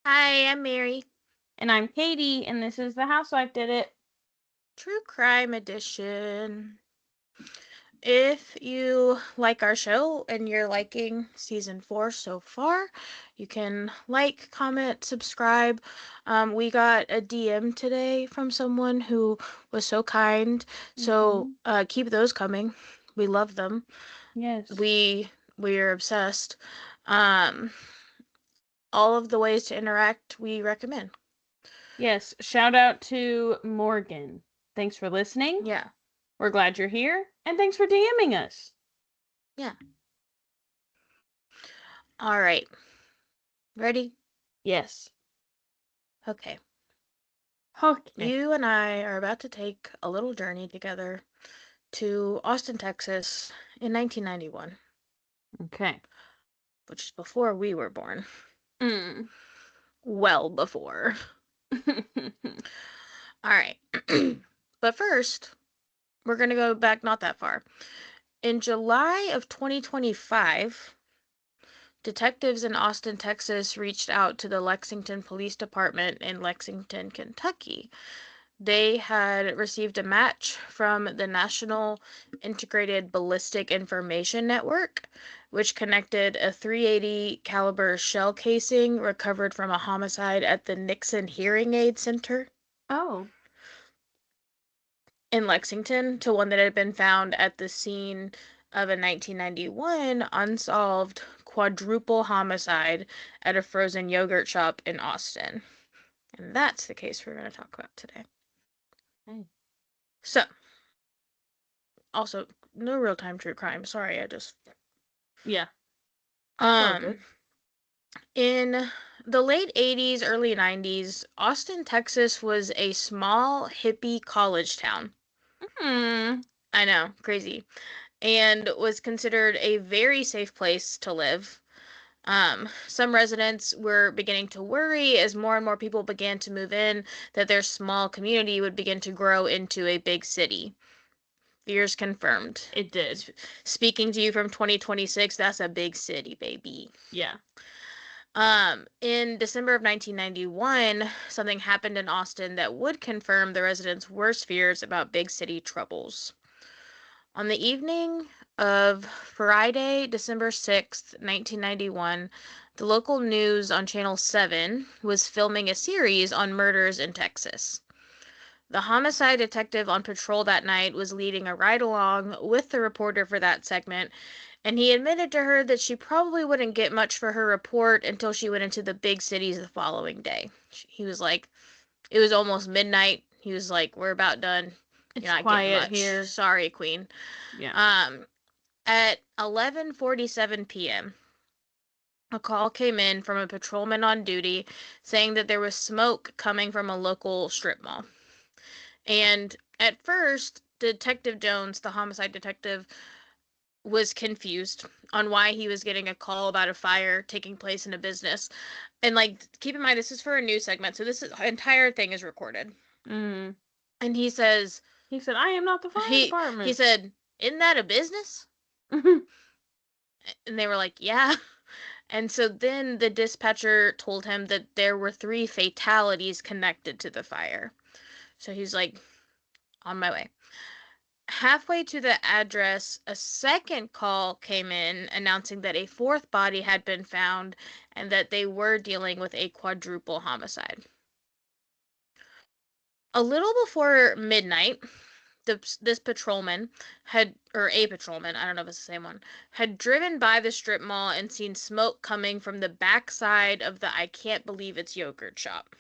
Hi, I'm Mary. And I'm Katie, and this is The Housewife Did It. True Crime Edition. If you like our show and you're liking season 4 so far, you can like, comment, subscribe. We got a DM today from someone who was so kind. So keep those coming. We love them. Yes. We're obsessed. Um, all of the ways to interact we recommend. Yes. Shout out to Morgan. Thanks for listening. Yeah. We're glad you're here, and thanks for DMing us. Yeah. All right. Ready? Yes. Okay. Okay. You and I are about to take a little journey together to Austin, Texas in 1991, Okay. which is before we were born. Mm. Well before. All right. But first, we're going to go back not that far. In July of 2025, detectives in Austin, Texas reached out to the Lexington Police Department in Lexington, Kentucky. They had received a match from the National Integrated Ballistic Information Network, which connected a .380 caliber shell casing recovered from a homicide at the Nixon Hearing Aid Center Oh. in Lexington to one that had been found at the scene of a 1991 unsolved quadruple homicide at a frozen yogurt shop in Austin. And that's the case we're going to talk about today. Hey. So, also, no real-time true crime. Sorry, I just... Yeah. Um, in the late 80s, early 90s, Austin, Texas was a small, hippie college town. I know, crazy. And was considered a very safe place to live. Some residents were beginning to worry as more and more people began to move in that their small community would begin to grow into a big city. Fears confirmed. It did. Speaking to you from 2026, that's a big city, baby. Yeah. In December of 1991, something happened in Austin that would confirm the residents' worst fears about big city troubles. On the evening of Friday, December 6th, 1991, the local news on Channel 7 was filming a series on murders in Texas. The homicide detective on patrol that night was leading a ride-along with the reporter for that segment, and he admitted to her that she probably wouldn't get much for her report until she went into the big cities the following day. He was like, it was almost midnight. He was like, we're about done. It's You're not getting quiet much. here. Sorry, Queen. Yeah. At 11:47 p.m., a call came in from a patrolman on duty saying that there was smoke coming from a local strip mall. And at first, Detective Jones, the homicide detective, was confused on why he was getting a call about a fire taking place in a business. And like, keep in mind, this is for a news segment, so this entire thing is recorded. And he says, he said, I am not the fire department. He said, isn't that a business? And they were like, yeah. And so then the dispatcher told him that there were 3 fatalities connected to the fire. So he's like, on my way. Halfway to the address, a second call came in announcing that a 4th body had been found and that they were dealing with a quadruple homicide. A little before midnight, this patrolman I don't know if it's the same one, had driven by the strip mall and seen smoke coming from the backside of the I can't believe it's yogurt shop.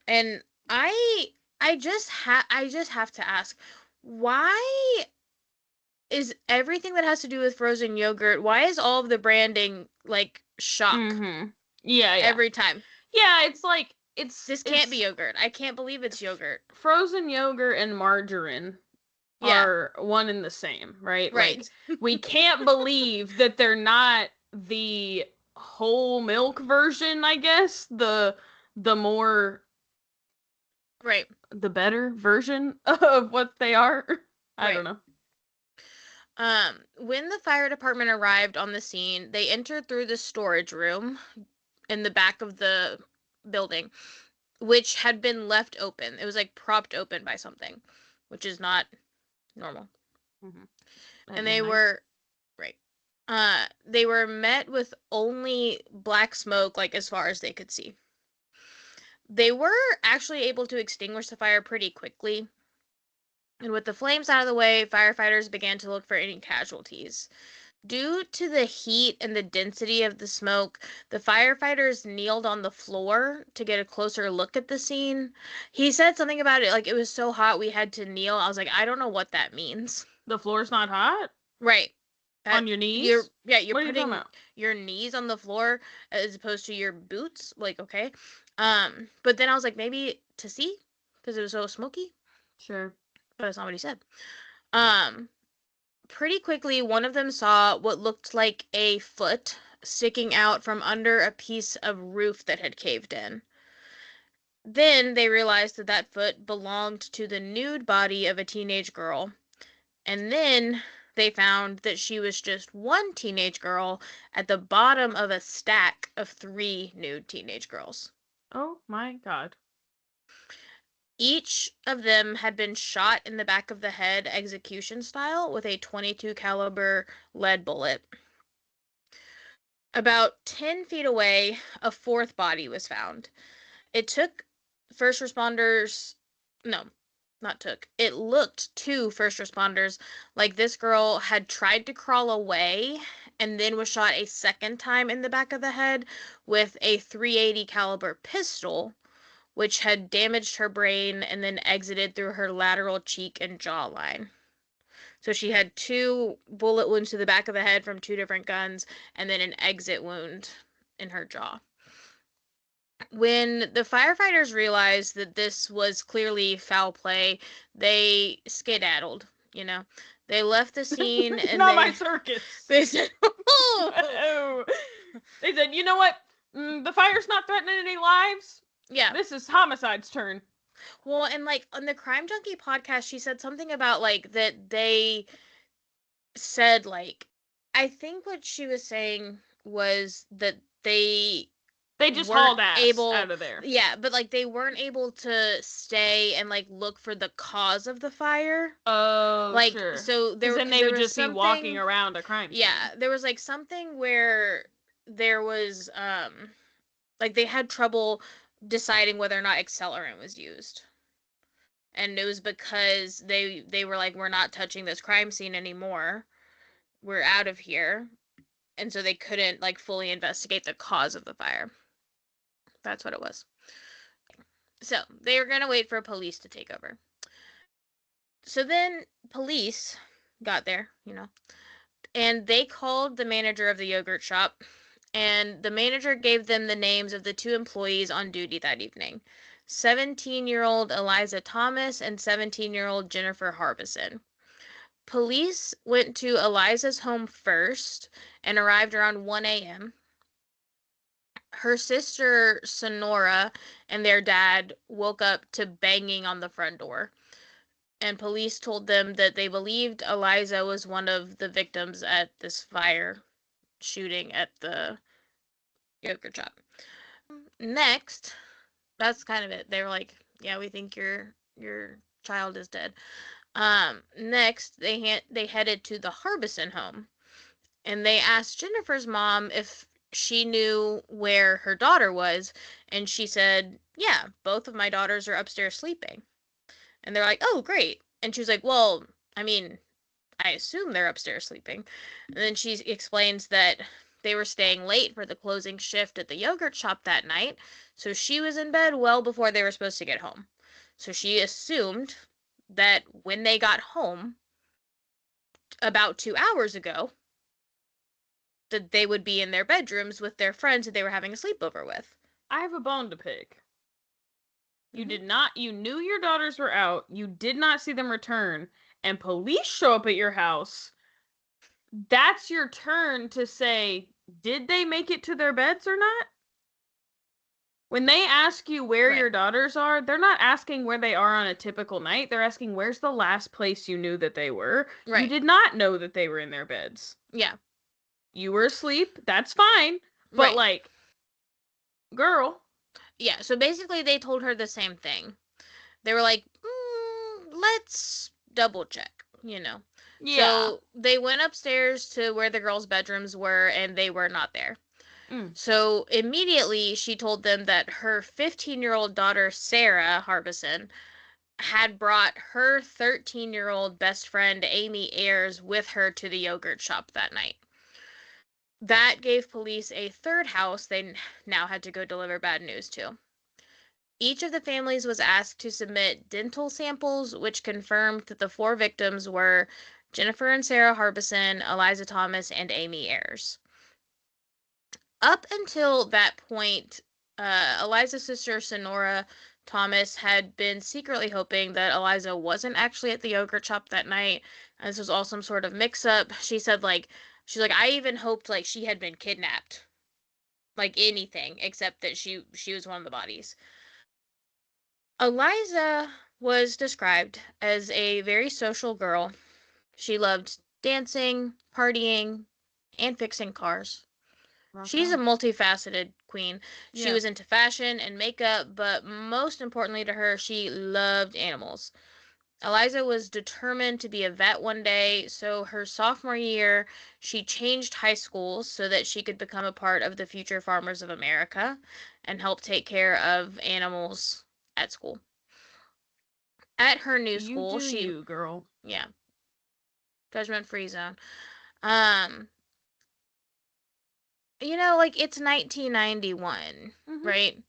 And I just have to ask, why is everything that has to do with frozen yogurt, why is all of the branding like shock? Yeah. Every time. Yeah, it's like this can't be yogurt. I can't believe it's yogurt. Frozen yogurt and margarine are one and the same, right? Right. Like, we can't believe that they're not the whole milk version, I guess. The more right. The better version of what they are. I don't know. When the fire department arrived on the scene, they entered through the storage room in the back of the building, which had been left open. It was like propped open by something, which is not normal. And they were right. They were met with only black smoke, like as far as they could see. They were actually able to extinguish the fire pretty quickly. And with the flames out of the way, firefighters began to look for any casualties. Due to the heat and the density of the smoke, the firefighters kneeled on the floor to get a closer look at the scene. He said something about it, like it was so hot we had to kneel. I was like, I don't know what that means. The floor's not hot? Right. On your knees? You're what putting your knees on the floor as opposed to your boots. Like, okay. But then I was like, maybe to see because it was so smoky. Sure. But that's not what he said. Pretty quickly, one of them saw what looked like a foot sticking out from under a piece of roof that had caved in. Then they realized that that foot belonged to the nude body of a teenage girl. And then they found that she was just one teenage girl at the bottom of a stack of 3 nude teenage girls. Oh my God. Each of them had been shot in the back of the head execution style with a .22 caliber lead bullet. About 10 feet away, a 4th body was found. It took first responders, no, not took. It looked to first responders like this girl had tried to crawl away and then was shot a second time in the back of the head with a .380 caliber pistol, which had damaged her brain and then exited through her lateral cheek and jawline. So she had 2 bullet wounds to the back of the head from 2 different guns and then an exit wound in her jaw. When the firefighters realized that this was clearly foul play, they skedaddled, you know. They left the scene and Not my circus. They said, oh. They said, you know what? The fire's not threatening any lives. Yeah. This is Homicide's turn. Well, and like on the Crime Junkie podcast, she said something about like that they said like, I think what she was saying was that they just hauled ass out of there. Yeah, but like they weren't able to stay and like look for the cause of the fire. Oh, like, sure. So then they would just be walking around a crime scene. Yeah, there was like something where there was like they had trouble deciding whether or not accelerant was used. And it was because they were like, we're not touching this crime scene anymore. We're out of here. And so they couldn't like fully investigate the cause of the fire. That's what it was. So they were going to wait for police to take over. So then police got there, you know, and they called the manager of the yogurt shop, and the manager gave them the names of the 2 employees on duty that evening. 17-year-old Eliza Thomas and 17-year-old Jennifer Harbison. Police went to Eliza's home first and arrived around 1 a.m. Her sister, Sonora, and their dad woke up to banging on the front door. And police told them that they believed Eliza was one of the victims at this fire shooting at the yogurt shop. Next, that's kind of it. They were like, yeah, we think your child is dead. Next, they headed to the Harbison home. And they asked Jennifer's mom if she knew where her daughter was. And she said, yeah, both of my daughters are upstairs sleeping. And they're like, oh, great. And she was like, well, I mean, I assume they're upstairs sleeping. And then she explains that they were staying late for the closing shift at the yogurt shop that night, so she was in bed well before they were supposed to get home. So she assumed that when they got home, about 2 hours ago, that they would be in their bedrooms with their friends that they were having a sleepover with. I have a bone to pick. You you knew your daughters were out, you did not see them return, and police show up at your house. That's your turn to say, did they make it to their beds or not? When they ask you where your daughters are, they're not asking where they are on a typical night. They're asking, where's the last place you knew that they were? Right. You did not know that they were in their beds. Yeah. You were asleep. That's fine. But, like, Girl. Yeah, so basically they told her the same thing. They were like, let's double check, you know. Yeah. So they went upstairs to where the girls' bedrooms were, and they were not there. Mm. So immediately she told them that her 15-year-old daughter, Sarah Harbison, had brought her 13-year-old best friend, Amy Ayers, with her to the yogurt shop that night. That gave police a third house they now had to go deliver bad news to. Each of the families was asked to submit dental samples, which confirmed that the 4 victims were Jennifer and Sarah Harbison, Eliza Thomas, and Amy Ayers. Up until that point, Eliza's sister, Sonora Thomas, had been secretly hoping that Eliza wasn't actually at the yogurt shop that night. And this was all some sort of mix-up. She said, she's like, I even hoped, she had been kidnapped. Like, anything, except that she was one of the bodies. Eliza was described as a very social girl. She loved dancing, partying, and fixing cars. She's a multifaceted queen. She was into fashion and makeup, but most importantly to her, she loved animals. Eliza was determined to be a vet one day, so her sophomore year, she changed high schools so that she could become a part of the Future Farmers of America and help take care of animals at school. At her new school, you, girl. Yeah. Judgment-free zone. Um, it's 1991, right?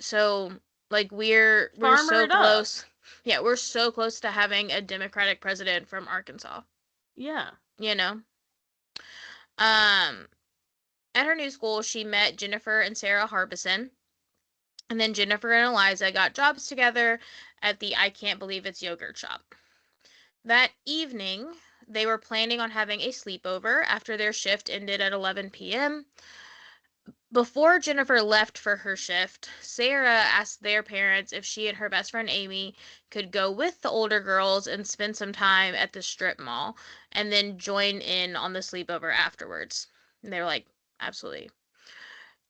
So, we're so close. Yeah, we're so close to having a Democratic president from Arkansas. Yeah. You know? At her new school, she met Jennifer and Sarah Harbison. And then Jennifer and Eliza got jobs together at the I Can't Believe It's yogurt shop. That evening, they were planning on having a sleepover after their shift ended at 11 p.m. Before Jennifer left for her shift, Sarah asked their parents if she and her best friend Amy could go with the older girls and spend some time at the strip mall and then join in on the sleepover afterwards. And they were like, absolutely.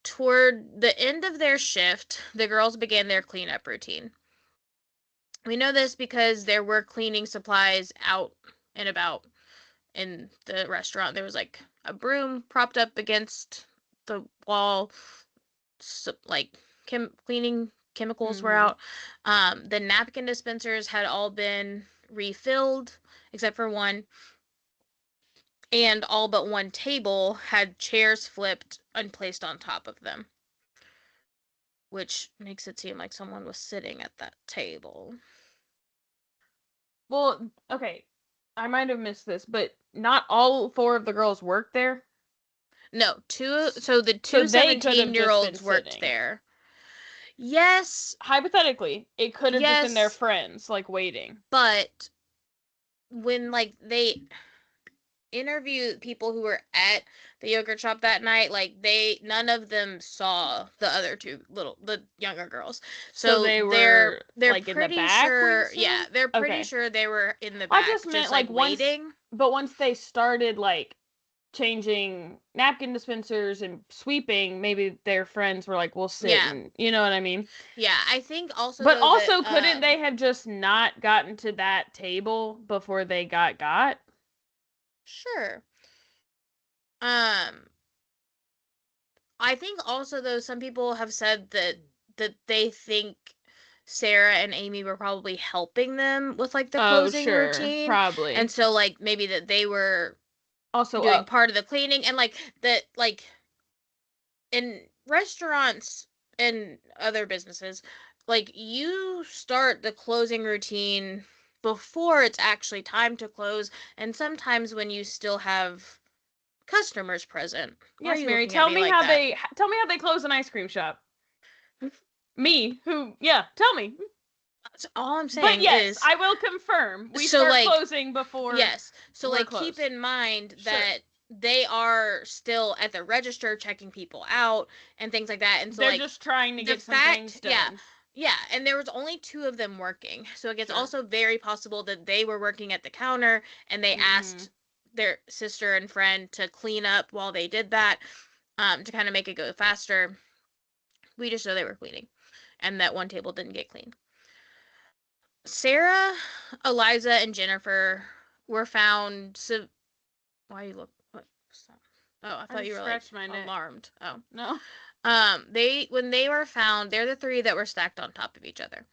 Toward the end of their shift, the girls began their cleanup routine. We know this because there were cleaning supplies out and about in the restaurant. There was a broom propped up against the wall, so, cleaning chemicals were out. The napkin dispensers had all been refilled except for one, and all but one table had chairs flipped and placed on top of them, which makes it seem like someone was sitting at that table. Well, okay, I might have missed this, but not all 4 of the girls worked there? No, the two 17-year-olds worked there. Yes. Hypothetically, it could have just been their friends, waiting. But when, they interviewed people who were at the yogurt shop that night, none of them saw the other the younger girls. So they were they're pretty in the back, sure. Yeah, they're pretty sure they were in the back. I just meant waiting. Once they started changing napkin dispensers and sweeping, maybe their friends were we'll sit and, you know what I mean? Yeah, I think also. But also, couldn't they have just not gotten to that table before they got? Sure. I think also, though, some people have said that they think Sarah and Amy were probably helping them with the closing routine. Probably. And so maybe that they were also doing part of the cleaning, and that in restaurants and other businesses, you start the closing routine before it's actually time to close, and sometimes when you still have customers present. Yes, Mary, tell me how they close an ice cream shop. Me, tell me. That's all I'm saying. But yes, I will confirm. We start closing before. Yes. So keep in mind that they are still at the register checking people out and things like that. And so they're just trying to get some things done. Yeah, and there was only 2 of them working. So it gets also very possible that they were working at the counter and they asked their sister and friend to clean up while they did that, to kind of make it go faster. We just know they were cleaning, and that one table didn't get cleaned. Sarah, Eliza, and Jennifer were found. Why you look? What? Stop. Oh, I thought you were like my neck. alarmed. Oh No. when they were found, they're the three that were stacked on top of each other.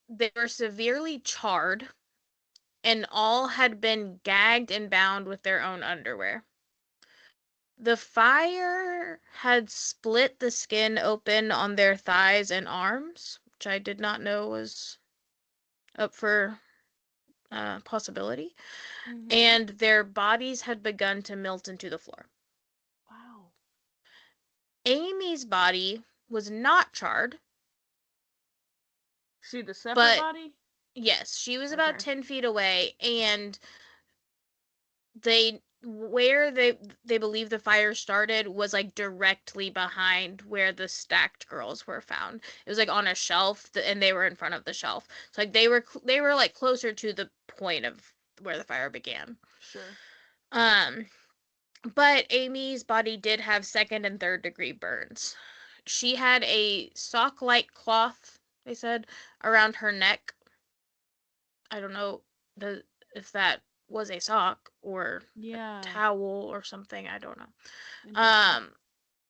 They were severely charred, and all had been gagged and bound with their own underwear. The fire had split the skin open on their thighs and arms, which I did not know was up for possibility. Mm-hmm. And their bodies had begun to melt into the floor. Wow. Amy's body was not charred. See the separate but body? Yes, she was about Okay. 10 feet away, and where they believe the fire started was like directly behind where the stacked girls were found. It was like on a shelf, and they were in front of the shelf. So like they were like closer to the point of where the fire began. Sure. But Amy's body did have second and third degree burns. She had a sock-like cloth, they said, around her neck. I don't know if that was a sock or a towel or something. I don't know.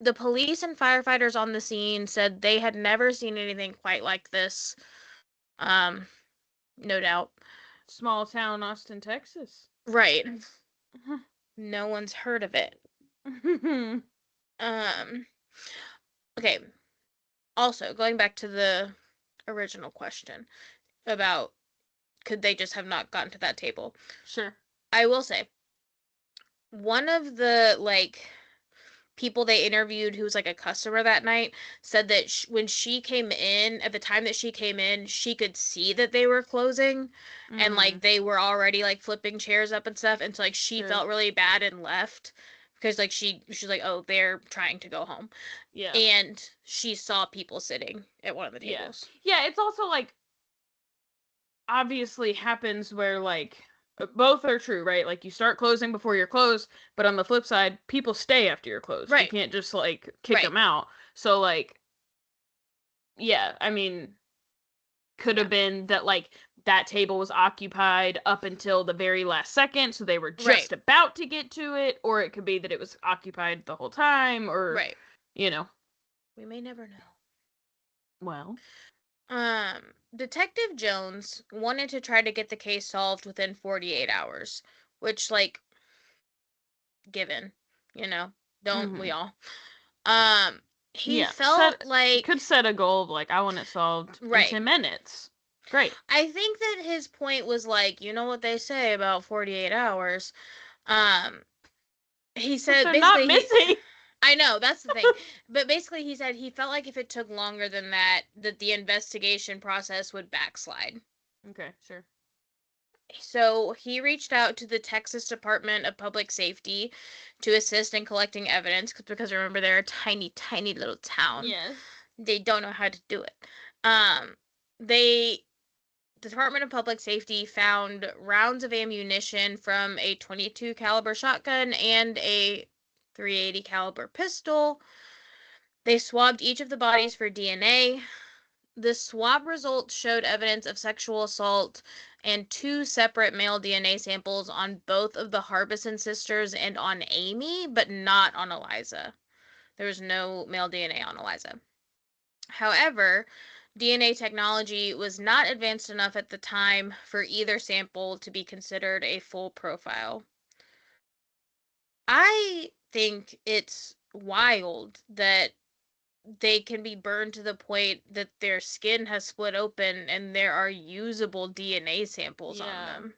The police and firefighters on the scene said they had never seen anything quite like this. No doubt. Small town Austin, Texas. Right. No one's heard of it. Okay. Also, going back to the original question about could they just have not gotten to that table? Sure. I will say, one of the people they interviewed who was like a customer that night said that when she came in, at the time that she came in, she could see that they were closing and like they were already like flipping chairs up and stuff, and so like she felt really bad and left because like she's like, oh, they're trying to go home. Yeah. And she saw people sitting at one of the tables. Yeah, it's also like obviously happens where like both are true, right? Like you start closing before you're closed, but on the flip side, people stay after you're closed. Right. You can't just like kick them out. So like, yeah, I mean, could have been that like that table was occupied up until the very last second, so they were just about to get to it, or it could be that it was occupied the whole time, or you know, we may never know. Well, Detective Jones wanted to try to get the case solved within 48 hours, which, like, given, don't we all? He felt like could set a goal of like, I want it solved in 10 minutes. Great. I think that his point was like, you know what they say about 48 hours. He said they're not missing. I know, that's the thing. But basically he said he felt like if it took longer than that the investigation process would backslide. Okay, sure. So he reached out to the Texas Department of Public Safety to assist in collecting evidence because remember, they're a tiny, tiny little town. Yes. They don't know how to do it. The Department of Public Safety found rounds of ammunition from a .22 caliber shotgun and a .380 caliber pistol. They swabbed each of the bodies for DNA. The swab results showed evidence of sexual assault and 2 separate male DNA samples on both of the Harbison sisters and on Amy, but not on Eliza. There was no male DNA on Eliza. However, DNA technology was not advanced enough at the time for either sample to be considered a full profile. I think it's wild that they can be burned to the point that their skin has split open and there are usable DNA samples on them.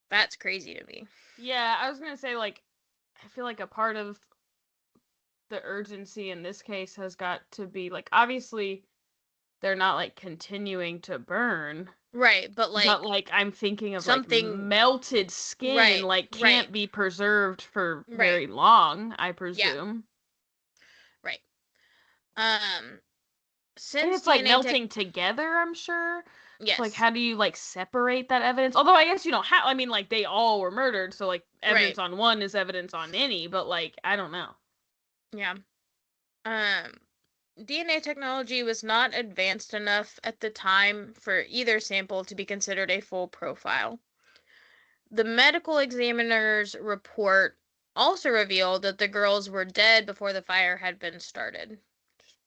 That's crazy to me. Yeah, I was going to say, like, I feel like a part of the urgency in this case has got to be, like, obviously they're not, like, continuing to burn. Right, but I'm thinking of something like melted skin, can't be preserved for very long, I presume. Right. Since and it's like melting together, I'm sure. Yes. So, like, how do you like separate that evidence? Although I guess you don't have. I mean, like they all were murdered, so like evidence on one is evidence on any. But like, I don't know. Yeah. DNA technology was not advanced enough at the time for either sample to be considered a full profile. The medical examiner's report also revealed that the girls were dead before the fire had been started.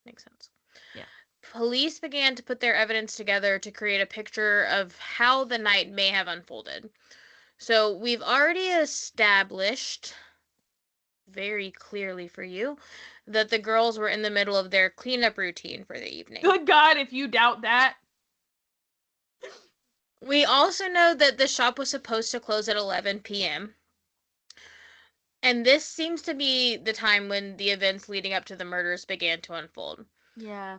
Makes sense. Yeah. Police began to put their evidence together to create a picture of how the night may have unfolded. So we've already established very clearly for you that the girls were in the middle of their cleanup routine for the evening. Good God, if you doubt that. We also know that the shop was supposed to close at 11 p.m. And this seems to be the time when the events leading up to the murders began to unfold. Yeah.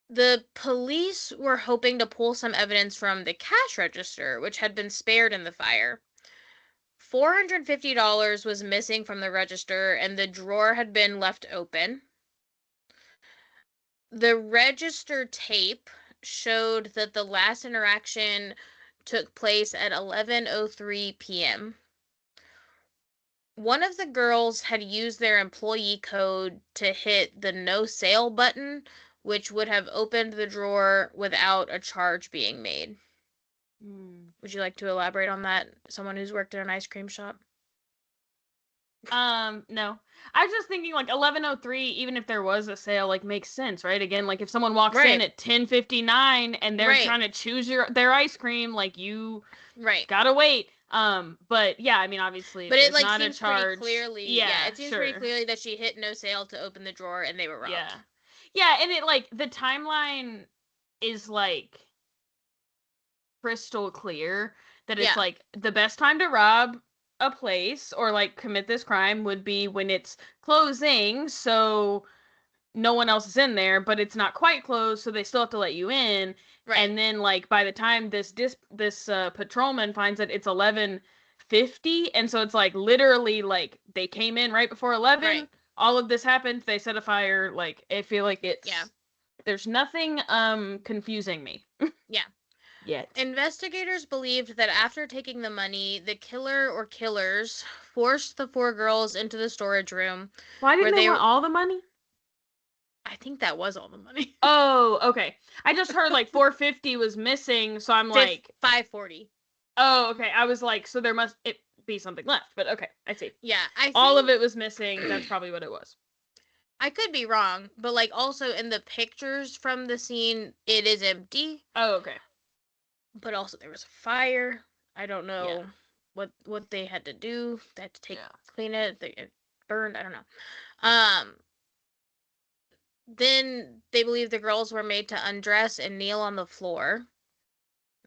The police were hoping to pull some evidence from the cash register, which had been spared in the fire. $450 was missing from the register, and the drawer had been left open. The register tape showed that the last interaction took place at 11:03 p.m. One of the girls had used their employee code to hit the no sale button, which would have opened the drawer without a charge being made. Would you like to elaborate on that? Someone who's worked at an ice cream shop? No. I was just thinking like 11:03, even if there was a sale, like makes sense, right? Again, like if someone walks Right. in at 10:59 and they're Right. trying to choose their ice cream, like you Right. gotta wait. But yeah, I mean obviously But if it there's like not a seems pretty charge. clearly, Yeah, it seems pretty sure. clearly that she hit no sale to open the drawer and they were robbed. Yeah. Yeah, and it like the timeline is like crystal clear that it's Yeah. like the best time to rob a place or like commit this crime would be when it's closing, so no one else is in there, but it's not quite closed, so they still have to let you in. Right. And then like by the time this patrolman finds that it's 11:50, and so it's like literally like they came in right before 11. Right. All of this happened. They set a fire. Like I feel like it's Yeah. There's nothing confusing me. Yeah. Yet. Investigators believed that after taking the money, the killer or killers forced the four girls into the storage room. Why didn't where they want all the money? I think that was all the money. Oh, okay. I just heard like 450 was missing, so I'm like 540. Oh, okay. I was like, so there must it be something left, but okay, I see. Yeah, I think all of it was missing. That's probably what it was. I could be wrong, but like also in the pictures from the scene, it is empty. Oh, okay. But also there was a fire. I don't know what they had to do. They had to clean it. It burned. I don't know. Then they believe the girls were made to undress and kneel on the floor.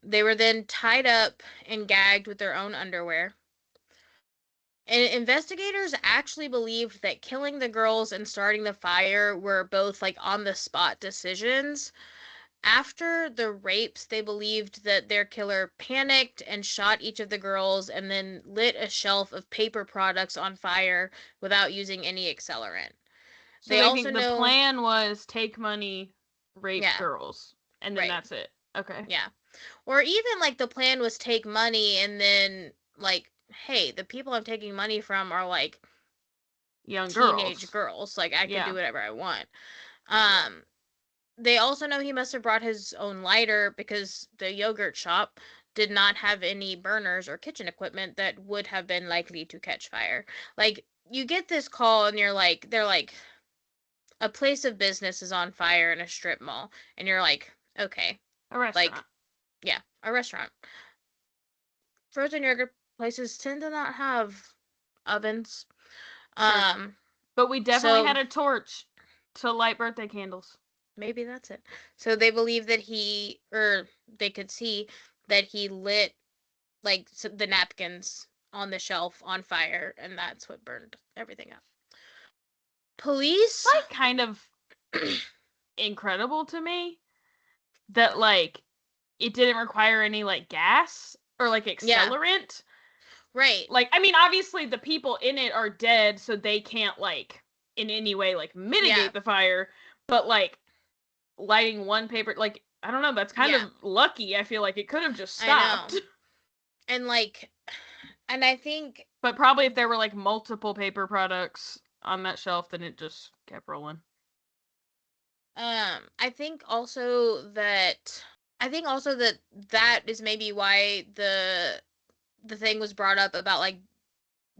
They were then tied up and gagged with their own underwear. And investigators actually believed that killing the girls and starting the fire were both like on the spot decisions. After the rapes, they believed that their killer panicked and shot each of the girls and then lit a shelf of paper products on fire without using any accelerant. So they also think the plan was take money, rape girls, and then that's it. Okay. Yeah. Or even like the plan was take money and then like, hey, the people I'm taking money from are like young teenage girls. Like I can do whatever I want. They also know he must have brought his own lighter because the yogurt shop did not have any burners or kitchen equipment that would have been likely to catch fire. Like you get this call and they're like a place of business is on fire in a strip mall and you're like, okay. A restaurant. Like yeah, a restaurant. Frozen yogurt places tend to not have ovens. Sure. But we definitely had a torch to light birthday candles. Maybe that's it. So they believe that they could see that he lit like the napkins on the shelf on fire, and that's what burned everything up. Police like kind of incredible to me that like it didn't require any like gas or like accelerant. Right. Like I mean obviously the people in it are dead, so they can't like in any way like mitigate the fire, but like lighting one paper, like I don't know, that's kind of lucky. I feel like it could have just stopped. I know. And like, and I think, but probably if there were like multiple paper products on that shelf, then it just kept rolling. I think also that that is maybe why the thing was brought up about like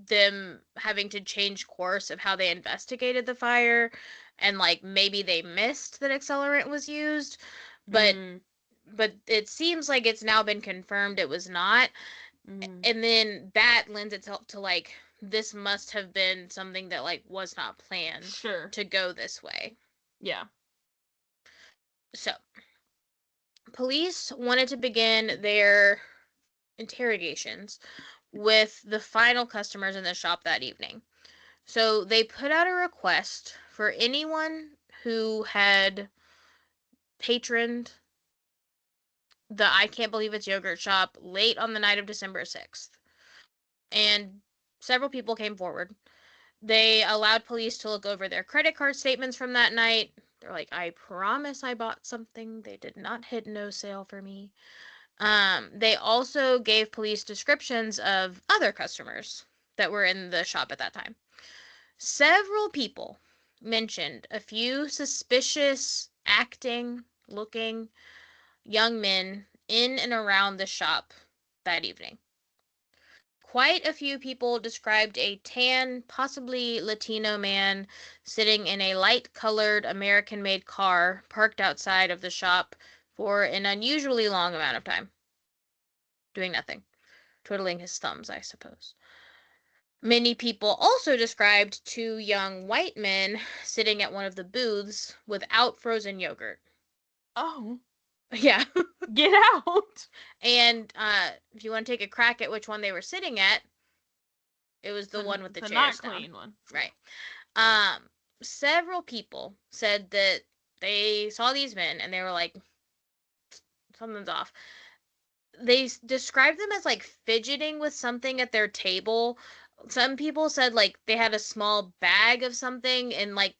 them having to change course of how they investigated the fire, and like maybe they missed that accelerant was used, but Mm. it seems like it's now been confirmed it was not. Mm. And then that lends itself to like this must have been something that like was not planned Sure. to go this way. Yeah. So police wanted to begin their interrogations with the final customers in the shop that evening. So they put out a request for anyone who had patroned the I Can't Believe It's Yogurt shop late on the night of December 6th. And several people came forward. They allowed police to look over their credit card statements from that night. They're like, I promise I bought something. They did not hit no sale for me. They also gave police descriptions of other customers that were in the shop at that time. Several people mentioned a few suspicious acting, looking young men in and around the shop that evening. Quite a few people described a tan, possibly Latino man sitting in a light colored American made car parked outside of the shop for an unusually long amount of time, doing nothing, twiddling his thumbs, I suppose. Many people also described two young white men sitting at one of the booths without frozen yogurt. Oh. Yeah. Get out. And if you want to take a crack at which one they were sitting at, it was the one with the The chairs not down. clean one. Right. Several people said that they saw these men and they were like, something's off. They described them as like fidgeting with something at their table. Some people said like they had a small bag of something and like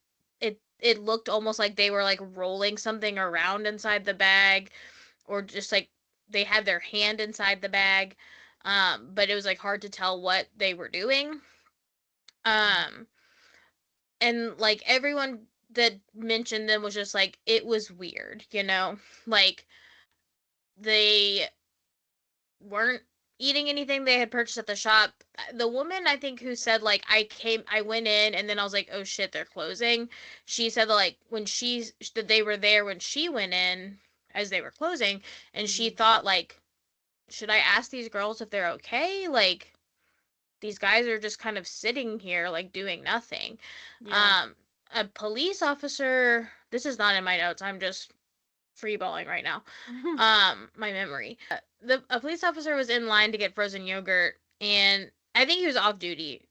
it looked almost like they were like rolling something around inside the bag, or just like they had their hand inside the bag. But it was like hard to tell what they were doing. Um and like everyone that mentioned them was just like it was weird, you know? Like they weren't eating anything they had purchased at the shop. The woman I think who said like I went in and then I was like, oh shit, they're closing. She said that like that they were there when she went in as they were closing, and she thought like, should I ask these girls if they're okay? Like these guys are just kind of sitting here like doing nothing. Yeah. A police officer, this is not in my notes. I'm just freeballing right now. My memory. A police officer was in line to get frozen yogurt, and I think he was off duty.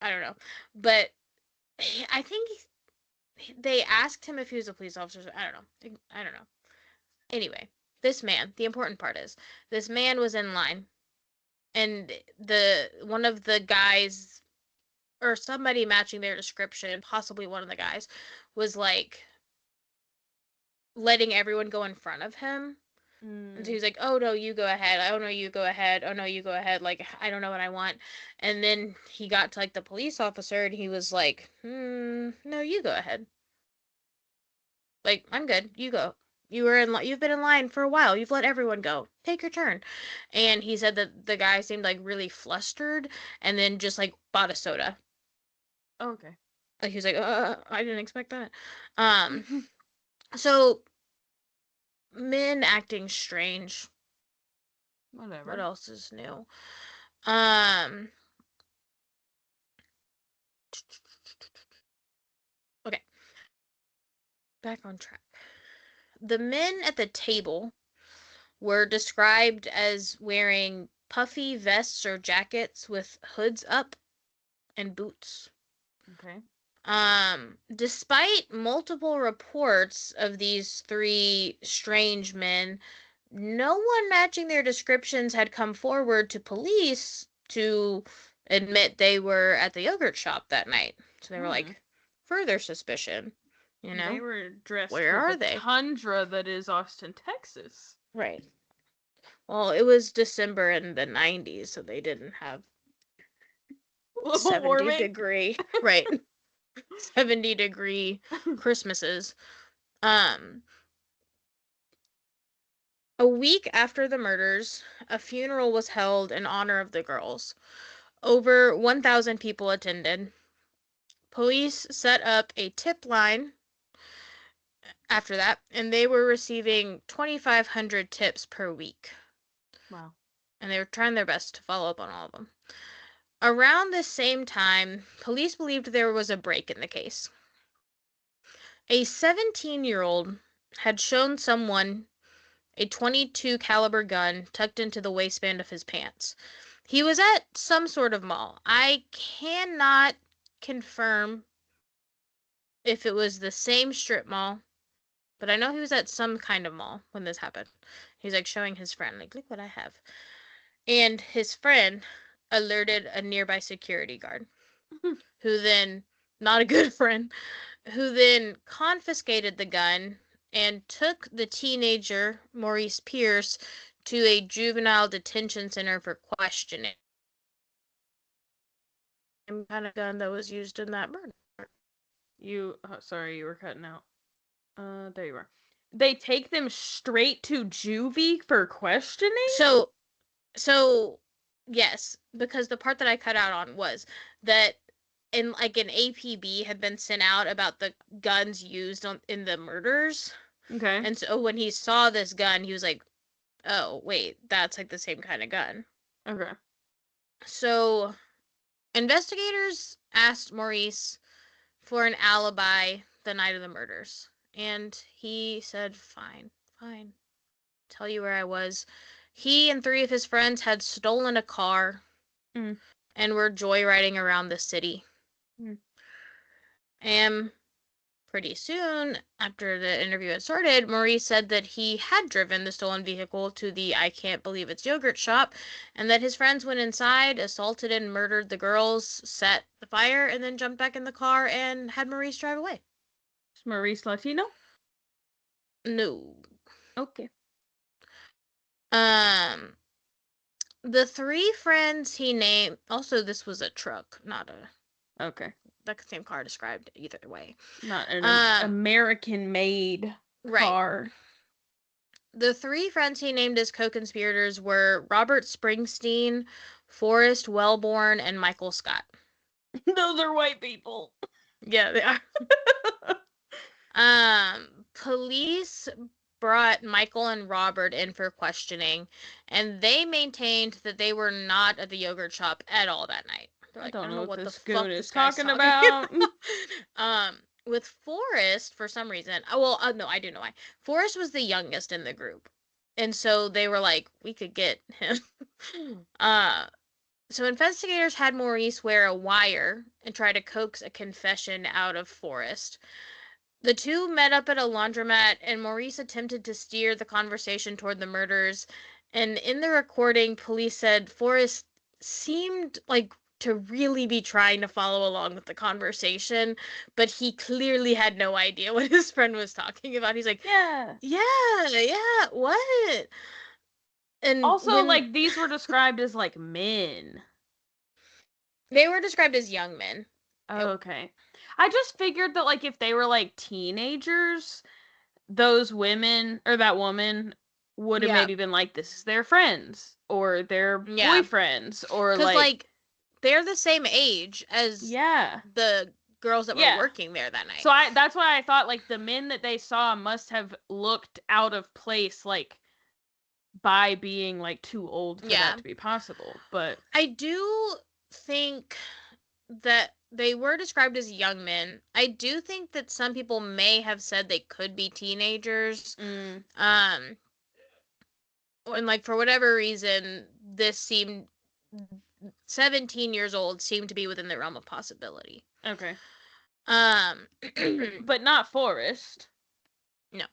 I don't know, but I think they asked him if he was a police officer. I don't know. I don't know. Anyway, this man. The important part is this man was in line, and the one of the guys or somebody matching their description, possibly one of the guys, was like letting everyone go in front of him. And so he was like, oh no, you go ahead. Oh no, you go ahead. Oh no, you go ahead. Like, I don't know what I want. And then he got to like the police officer and he was like, no, you go ahead. Like, I'm good. You go. You've been in line for a while. You've let everyone go. Take your turn. And he said that the guy seemed like really flustered and then just like bought a soda. Okay. Like he was like, I didn't expect that. So men acting strange. Whatever. What else is new? Um okay. Back on track. The men at the table were described as wearing puffy vests or jackets with hoods up and boots. Okay. Despite multiple reports of these three strange men, no one matching their descriptions had come forward to police to admit they were at the yogurt shop that night. So they were like, further suspicion, you know? They were dressed Where for are the they? tundra that is Austin, Texas. Right. Well, it was December in the 90s, so they didn't have 70 degree, right? 70-degree Christmases. Um, a week after the murders, a funeral was held in honor of the girls. Over 1,000 people attended. Police set up a tip line after that, and they were receiving 2,500 tips per week. Wow. And they were trying their best to follow up on all of them. Around this same time, police believed there was a break in the case. A 17-year-old had shown someone a .22 caliber gun tucked into the waistband of his pants. He was at some sort of mall. I cannot confirm if it was the same strip mall, but I know he was at some kind of mall when this happened. He's like showing his friend, like, look what I have. And his friend alerted a nearby security guard, who then, not a good friend, who then confiscated the gun and took the teenager, Maurice Pierce, to a juvenile detention center for questioning. Same kind of gun that was used in that murder. Sorry, you were cutting out. There you are. They take them straight to juvie for questioning? So yes, because the part that I cut out on was that an APB had been sent out about the guns used in the murders. Okay. And so when he saw this gun, he was like, "Oh, wait, that's like the same kind of gun." Okay. So investigators asked Maurice for an alibi the night of the murders, and he said, "Fine, fine. Tell you where I was." He and 3 of his friends had stolen a car and were joyriding around the city. And pretty soon after the interview had started, Maurice said that he had driven the stolen vehicle to the I Can't Believe It's Yogurt shop, and that his friends went inside, assaulted and murdered the girls, set the fire, and then jumped back in the car and had Maurice drive away. Is Maurice Latino? No. Okay. The 3 friends he named, also this was a truck, not a, okay, the same car described either way. Not an American-made car. Right. The 3 friends he named as co-conspirators were Robert Springsteen, Forrest Wellborn, and Michael Scott. Those are white people. Yeah, they are. Police brought Michael and Robert in for questioning, and they maintained that they were not at the yogurt shop at all that night. Like, I don't know what this goon is talking about. With Forrest, for some reason, no, I do know why. Forrest was the youngest in the group, and so they were like, we could get him. So investigators had Maurice wear a wire and try to coax a confession out of Forrest. The 2 met up at a laundromat, and Maurice attempted to steer the conversation toward the murders. And in the recording, police said Forrest seemed like to really be trying to follow along with the conversation, but he clearly had no idea what his friend was talking about. He's like, yeah, what? And also, these were described as, men. They were described as young men. Oh, okay. I just figured that, if they were, teenagers, those women, or that woman, would have maybe been like, this is their friends, or their boyfriends, or, because, they're the same age as the girls that were working there that night. So that's why I thought, the men that they saw must have looked out of place, by being, too old for that to be possible. But I do think that they were described as young men. I do think that some people may have said they could be teenagers. And for whatever reason, this seemed 17 years old seemed to be within the realm of possibility. Okay. But not Forrest. No.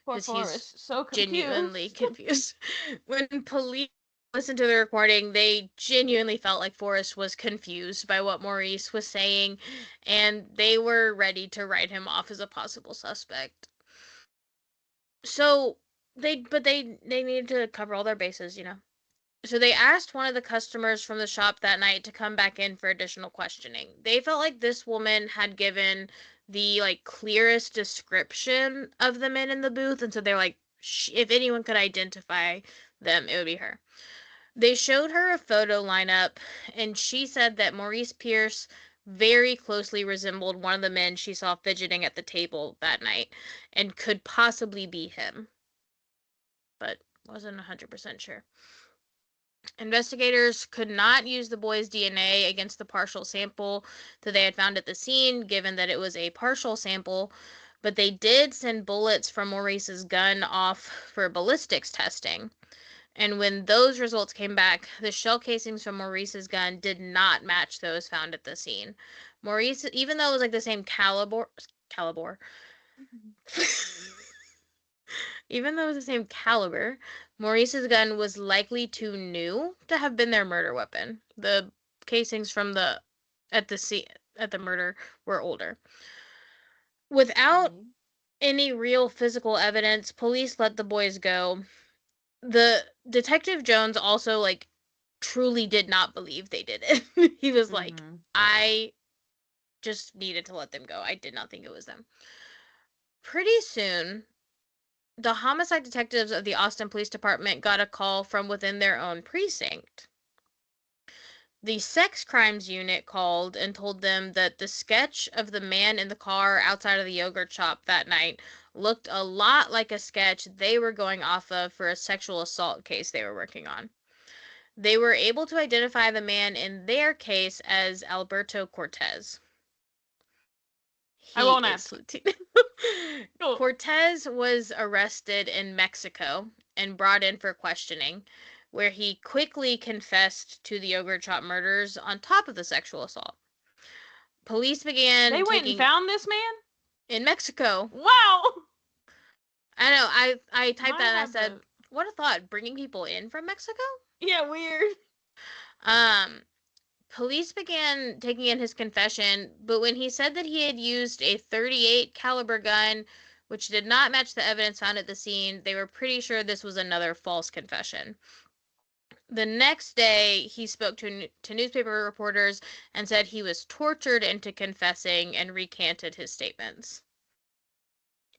Poor Forrest, so confused. Genuinely confused. When police listened to the recording, they genuinely felt like Forrest was confused by what Maurice was saying, and they were ready to write him off as a possible suspect. So they needed to cover all their bases, So they asked one of the customers from the shop that night to come back in for additional questioning. They felt like this woman had given the like clearest description of the men in the booth, and so they're like, if anyone could identify them, it would be her. They showed her a photo lineup, and she said that Maurice Pierce very closely resembled one of the men she saw fidgeting at the table that night and could possibly be him, but wasn't 100% sure. Investigators could not use the boy's DNA against the partial sample that they had found at the scene, given that it was a partial sample, but they did send bullets from Maurice's gun off for ballistics testing. And when those results came back, the shell casings from Maurice's gun did not match those found at the scene. Maurice, even though it was like the same caliber, even though it was the same caliber, Maurice's gun was likely too new to have been their murder weapon. The casings from the at the murder were older. Without any real physical evidence, police let the boys go. The Detective Jones also like truly did not believe they did it. He was like, I just needed to let them go. I did not think it was them. Pretty soon, the homicide detectives of the Austin Police Department got a call from within their own precinct. The sex crimes unit called and told them that the sketch of the man in the car outside of the yogurt shop that night looked a lot like a sketch they were going off of for a sexual assault case they were working on. They were able to identify the man in their case as Alberto Cortez. I won't ask. Cortez was arrested in Mexico and brought in for questioning, where he quickly confessed to the yogurt shop murders on top of the sexual assault. Police began They went and found this man? In Mexico. Wow! I know, I typed that and I said, what a thought, bringing people in from Mexico? Yeah, weird. Police began taking in his confession, but when he said that he had used a .38 caliber gun, which did not match the evidence found at the scene, they were pretty sure this was another false confession. The next day, he spoke to newspaper reporters and said he was tortured into confessing and recanted his statements.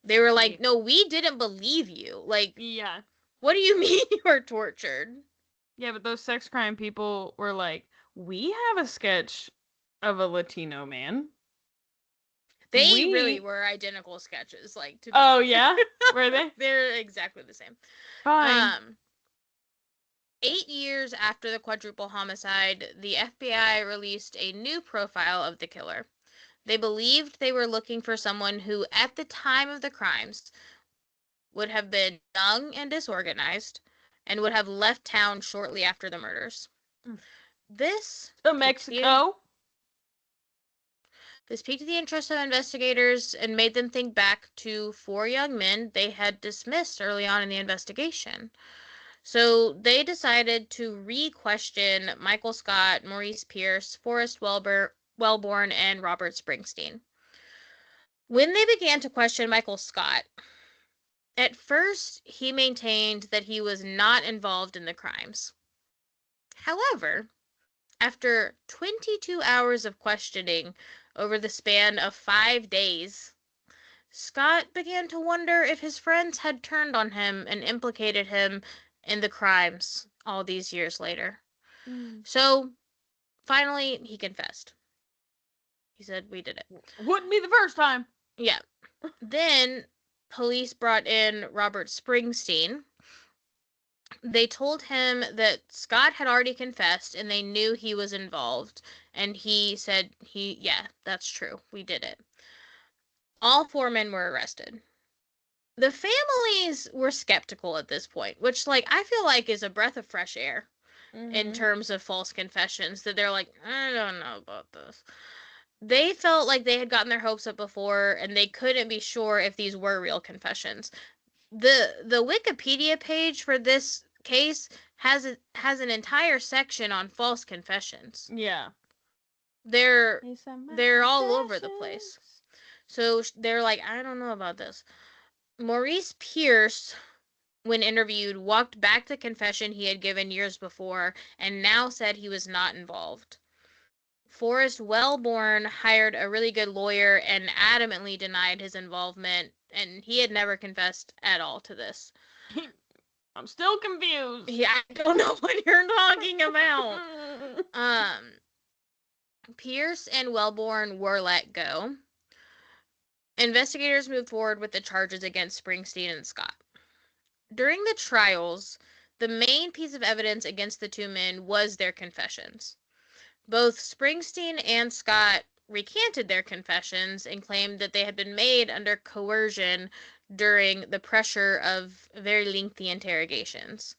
They were like, no, we didn't believe you. Like, yeah. What do you mean you were tortured? Yeah, but those sex crime people were like, we have a sketch of a Latino man. They really were identical sketches, like. Oh yeah, were they? They're exactly the same. Fine. 8 years after the quadruple homicide, the FBI released a new profile of the killer. They believed they were looking for someone who, at the time of the crimes, would have been young and disorganized, and would have left town shortly after the murders. This Mexico. This piqued the interest of investigators and made them think back to 4 young men they had dismissed early on in the investigation. So they decided to re-question Michael Scott, Maurice Pierce, Forrest Wellborn, and Robert Springsteen. When they began to question Michael Scott, at first he maintained that he was not involved in the crimes. However, after 22 hours of questioning over the span of 5 days, Scott began to wonder if his friends had turned on him and implicated him in the crimes all these years later. So, finally, he confessed. He said, we did it. Wouldn't be the first time. Yeah. Then, police brought in Robert Springsteen. They told him that Scott had already confessed and they knew he was involved. And he said, yeah, that's true. We did it. All 4 men were arrested. The families were skeptical at this point, which, like, I feel like is a breath of fresh air in terms of false confessions, that they're like, I don't know about this. They felt like they had gotten their hopes up before, and they couldn't be sure if these were real confessions. The Wikipedia page for this case has an entire section on false confessions. Yeah. They're all over the place. So they're like, I don't know about this. Maurice Pierce, when interviewed, walked back the confession he had given years before and now said he was not involved. Forrest Wellborn hired a really good lawyer and adamantly denied his involvement, and he had never confessed at all to this. I'm still confused. Yeah, I don't know what you're talking about. Pierce and Wellborn were let go. Investigators moved forward with the charges against Springsteen and Scott. During the trials, the main piece of evidence against the two men was their confessions. Both Springsteen and Scott recanted their confessions and claimed that they had been made under coercion during the pressure of very lengthy interrogations.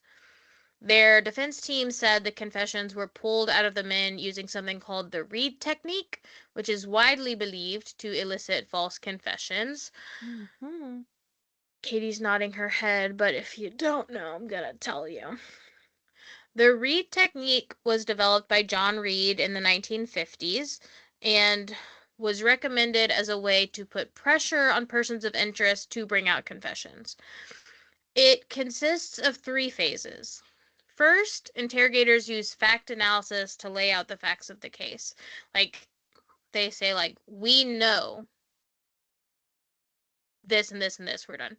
Their defense team said the confessions were pulled out of the men using something called the Reid technique, which is widely believed to elicit false confessions. Mm-hmm. Katie's nodding her head, but if you don't know, I'm gonna tell you. The Reid technique was developed by John Reid in the 1950s and was recommended as a way to put pressure on persons of interest to bring out confessions. It consists of 3 phases. First, interrogators use fact analysis to lay out the facts of the case. Like, they say, like, we know this and this and this, we're done.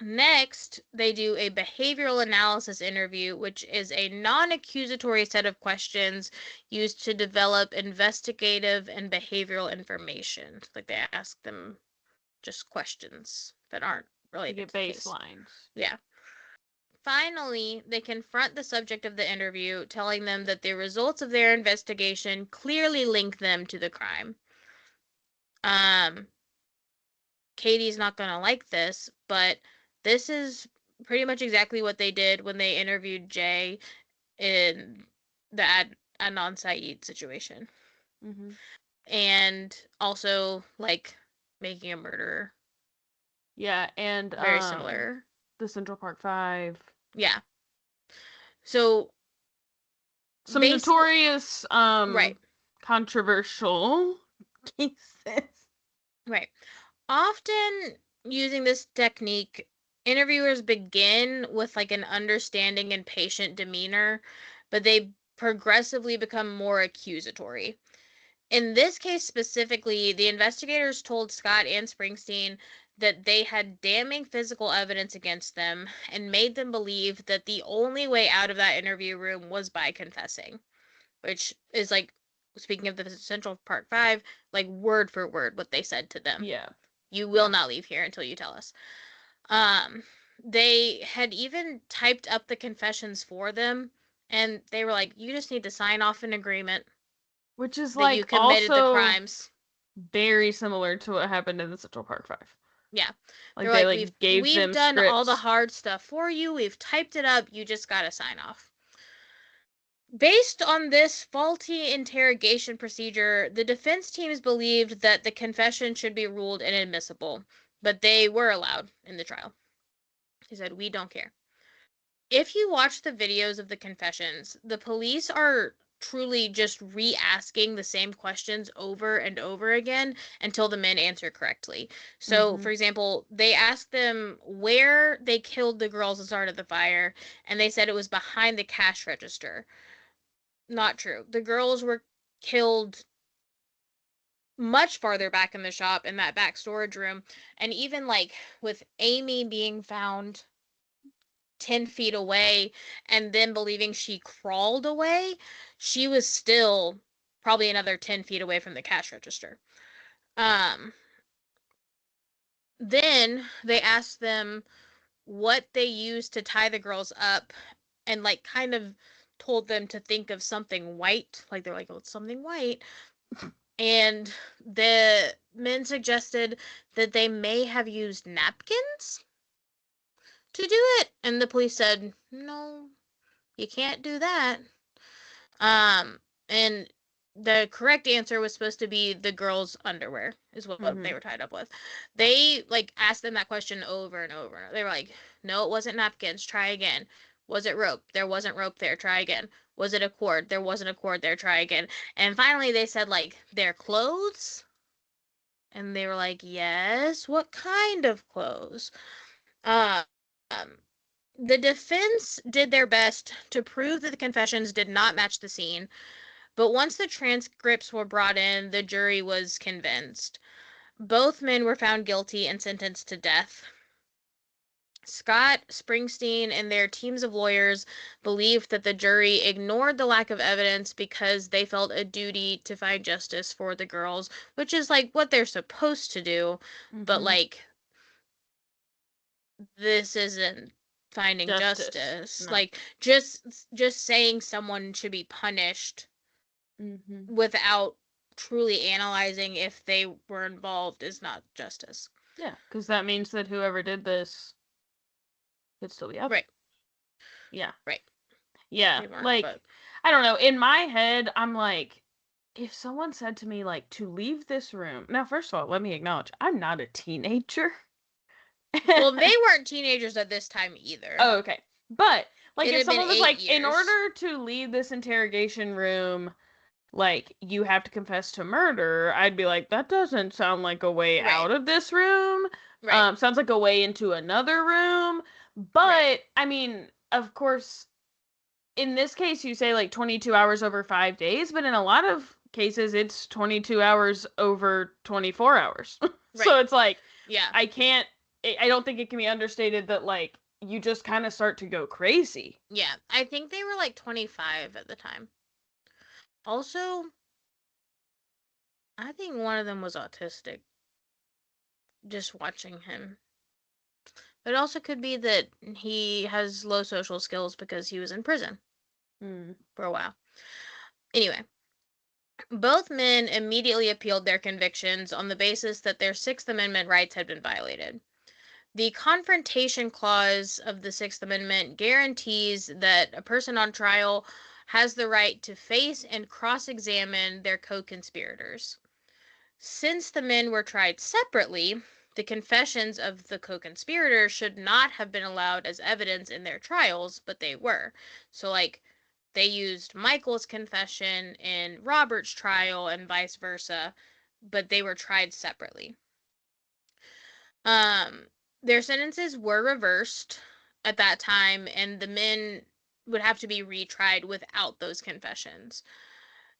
Next, they do a behavioral analysis interview, which is a non-accusatory set of questions used to develop investigative and behavioral information. Like, they ask them just questions that aren't related to the case. Baselines. Yeah. Finally, they confront the subject of the interview, telling them that the results of their investigation clearly link them to the crime. Katie's not going to like this, but this is pretty much exactly what they did when they interviewed Jay in the Adnan Syed situation. Mm-hmm. And also, like, making a murderer. Yeah, and very similar. The Central Park 5. Yeah. So some notorious right. controversial cases. Right. Often using this technique, interviewers begin with like an understanding and patient demeanor, but they progressively become more accusatory. In this case specifically, the investigators told Scott and Springsteen that they had damning physical evidence against them and made them believe that the only way out of that interview room was by confessing, which is like, speaking of the Central Park 5, like word for word what they said to them. Yeah. You will not leave here until you tell us. They had even typed up the confessions for them, and they were like, you just need to sign off an agreement. Which is that like you committed also the crimes. Very similar to what happened in the Central Park 5. Yeah. Like they like gave them we've done scripts. all the hard stuff for you. We've typed it up. You just got to sign off. Based on this faulty interrogation procedure, the defense teams believed that the confession should be ruled inadmissible, but they were allowed in the trial. He said, we don't care. If you watch the videos of the confessions, the police are truly just re-asking the same questions over and over again until the men answer correctly. So, for example, they asked them where they killed the girls and started the fire, and they said it was behind the cash register. Not true. The girls were killed much farther back in the shop in that back storage room, and even like with Amy being found 10 feet away and then believing she crawled away, she was still probably another 10 feet away from the cash register. Then they asked them what they used to tie the girls up and like kind of told them to think of something white. Like they're like, oh, it's something white. And the men suggested that they may have used napkins to do it, and the police said, no, you can't do that. And the correct answer was supposed to be the girls' underwear is what they were tied up with. They like asked them that question over and over. They were like, no, it wasn't napkins, try again. Was it rope? There wasn't rope there, try again. Was it a cord? There wasn't a cord there, try again. And finally they said like, their clothes? And they were like, yes, what kind of clothes? The defense did their best to prove that the confessions did not match the scene, But once the transcripts were brought in, the jury was convinced. Both men were found guilty and sentenced to death. Scott, Springsteen, and their teams of lawyers believed that the jury ignored the lack of evidence because they felt a duty to find justice for the girls, which is like what they're supposed to do, but like this isn't finding justice. No. Like just saying someone should be punished without truly analyzing if they were involved is not justice. Yeah, because that means that whoever did this could still be up. Right. Yeah. Right. Yeah. Like, but I don't know. In my head, I'm like, if someone said to me, like, to leave this room. Now, first of all, let me acknowledge, I'm not a teenager. Well, they weren't teenagers at this time either. Oh, okay. But, like, if someone was like, in order to leave this interrogation room, like, you have to confess to murder, I'd be like, that doesn't sound like a way out of this room. Right. Sounds like a way into another room. But, I mean, of course, in this case, you say, like, 22 hours over 5 days, but in a lot of cases, it's 22 hours over 24 hours. So it's like, I don't think it can be understated that, like, you just kind of start to go crazy. Yeah, I think they were, like, 25 at the time. Also, I think one of them was autistic. Just watching him. It also could be that he has low social skills because he was in prison for a while. Anyway, both men immediately appealed their convictions on the basis that their Sixth Amendment rights had been violated. The Confrontation Clause of the Sixth Amendment guarantees that a person on trial has the right to face and cross-examine their co-conspirators. Since the men were tried separately, the confessions of the co-conspirators should not have been allowed as evidence in their trials, but they were. So, like, they used Michael's confession in Robert's trial and vice versa, but they were tried separately. Their sentences were reversed at that time, and the men would have to be retried without those confessions.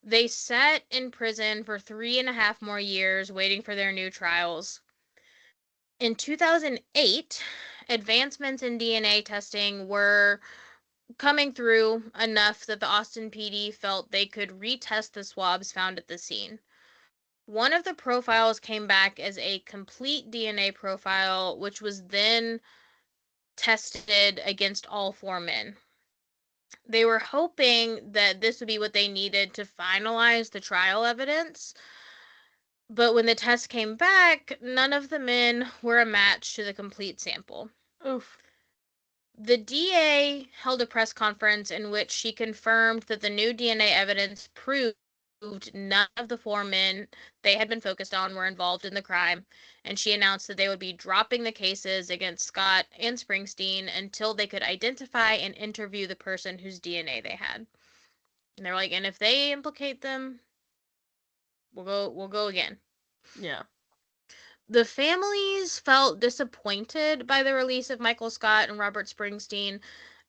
They sat in prison for 3.5 more years waiting for their new trials. In 2008, advancements in DNA testing were coming through enough that the Austin PD felt they could retest the swabs found at the scene. One of the profiles came back as a complete DNA profile, which was then tested against all 4 men. They were hoping that this would be what they needed to finalize the trial evidence, but when the test came back, none of the men were a match to the complete sample. Oof. The DA held a press conference in which she confirmed that the new DNA evidence proved none of the 4 men they had been focused on were involved in the crime, and she announced that they would be dropping the cases against Scott and Springsteen until they could identify and interview the person whose DNA they had. And they're like, and if they implicate them, we'll go again. Yeah. The families felt disappointed by the release of Michael Scott and Robert Springsteen.